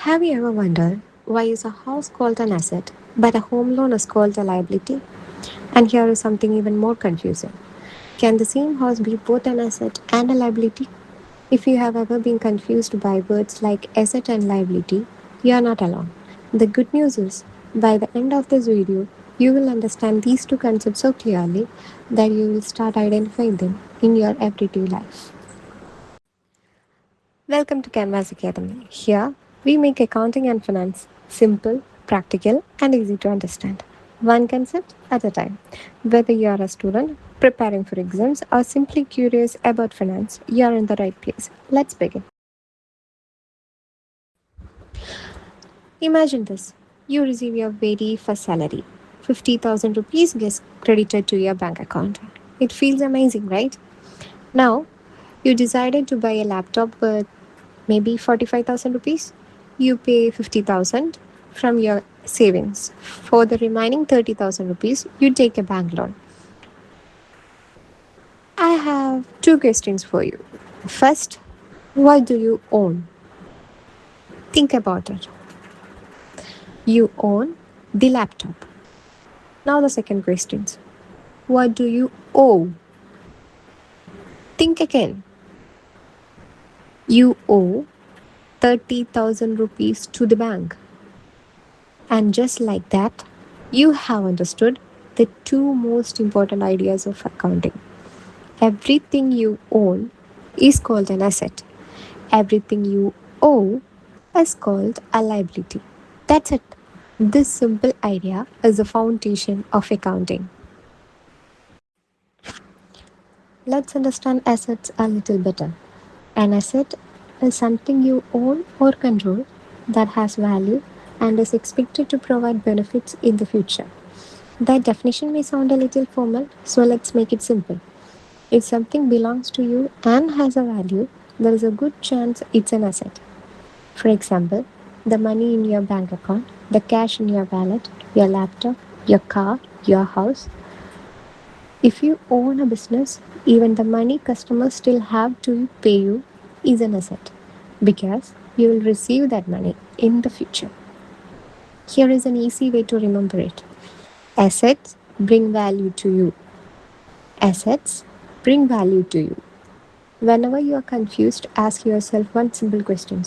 Have you ever wondered why is a house called an asset but a home loan is called a liability? And here is something even more confusing. Can the same house be both an asset and a liability? If you have ever been confused by words like asset and liability, you are not alone. The good news is, by the end of this video, you will understand these two concepts so clearly that you will start identifying them in your everyday life. Welcome to Canvas Academy. Here, we make accounting and finance simple, practical, and easy to understand. One concept at a time. Whether you are a student preparing for exams or simply curious about finance, you are in the right place. Let's begin. Imagine this. You receive your very first salary. 50,000 rupees gets credited to your bank account. It feels amazing, right? Now, you decided to buy a laptop worth maybe 45,000 rupees. You pay 50,000 from your savings. For the remaining 30,000 rupees, you take a bank loan. I have two questions for you. First, what do you own? Think about it. You own the laptop. Now the second question. What do you owe? Think again. You owe 30,000 rupees to the bank. And just like that, you have understood the two most important ideas of accounting. Everything you own is called an asset. Everything you owe is called a liability. That's it. This simple idea is the foundation of accounting. Let's understand assets a little better. An asset is something you own or control that has value and is expected to provide benefits in the future. That definition may sound a little formal, so let's make it simple. If something belongs to you and has a value, there is a good chance it's an asset. For example, the money in your bank account, the cash in your wallet, your laptop, your car, your house. If you own a business, even the money customers still have to pay you is an asset because you will receive that money in the future. Here is an easy way to remember it. Assets bring value to you. Assets bring value to you. Whenever you are confused, ask yourself one simple question.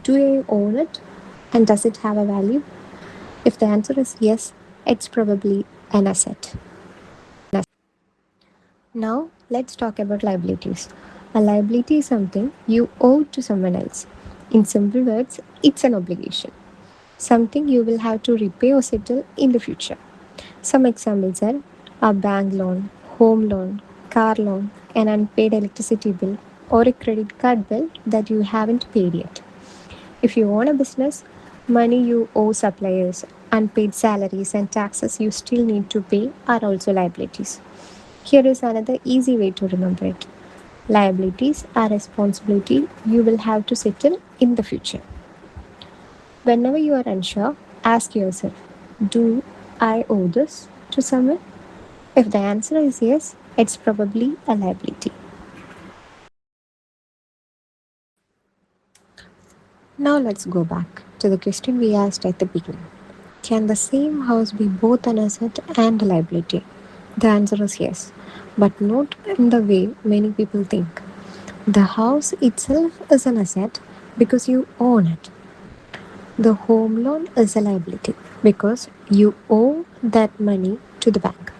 Do I own it? And does it have a value? If the answer is yes, it's probably an asset. Now, let's talk about liabilities. A liability is something you owe to someone else. In simple words, it's an obligation, something you will have to repay or settle in the future. Some examples are a bank loan, home loan, car loan, an unpaid electricity bill, or a credit card bill that you haven't paid yet. If you own a business, money you owe suppliers, unpaid salaries, and taxes you still need to pay are also liabilities. Here is another easy way to remember it. Liabilities are responsibility you will have to settle in the future. Whenever you are unsure, ask yourself, do I owe this to someone? If the answer is yes, it's probably a liability. Now let's go back to the question we asked at the beginning. Can the same house be both an asset and a liability? The answer is yes, but not in the way many people think. The house itself is an asset because you own it. The home loan is a liability because you owe that money to the bank.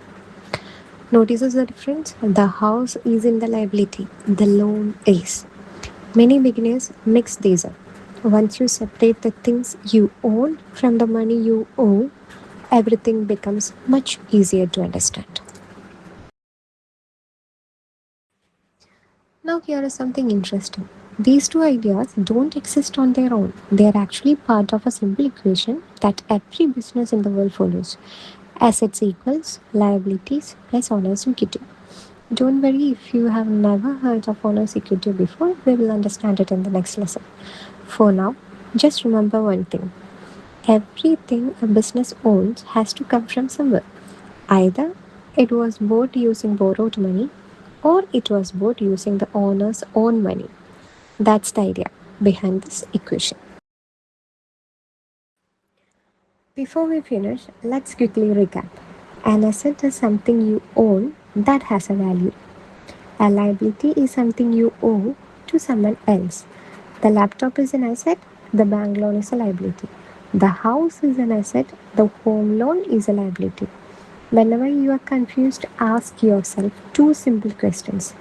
Notices the difference? The house is in the liability, the loan is. Many beginners mix these up. Once you separate the things you own from the money you owe, everything becomes much easier to understand. Now, here is something interesting. These two ideas don't exist on their own. They are actually part of a simple equation that every business in the world follows. Assets equals liabilities plus owner's equity. Don't worry if you have never heard of owner's equity before, we will understand it in the next lesson. For now, just remember one thing. Everything a business owns has to come from somewhere. Either it was bought using borrowed money or it was bought using the owner's own money. That's the idea behind this equation. Before we finish, let's quickly recap. An asset is something you own that has a value. A liability is something you owe to someone else. The laptop is an asset, the bank loan is a liability. The house is an asset, the home loan is a liability. Whenever you are confused, ask yourself two simple questions.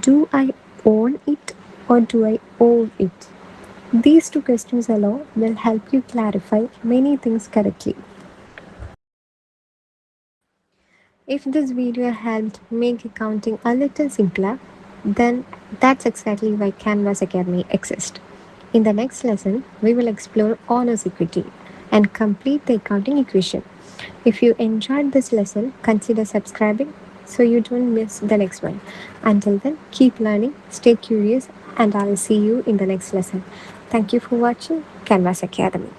Do I own it or do I owe it? These two questions alone will help you clarify many things correctly. If this video helped make accounting a little simpler, then that's exactly why Canvas Academy exists. In the next lesson, we will explore honors equity and complete the accounting equation. If you enjoyed this lesson, consider subscribing so you don't miss the next one. Until then, keep learning, stay curious, and I will see you in the next lesson. Thank you for watching Canvas Academy.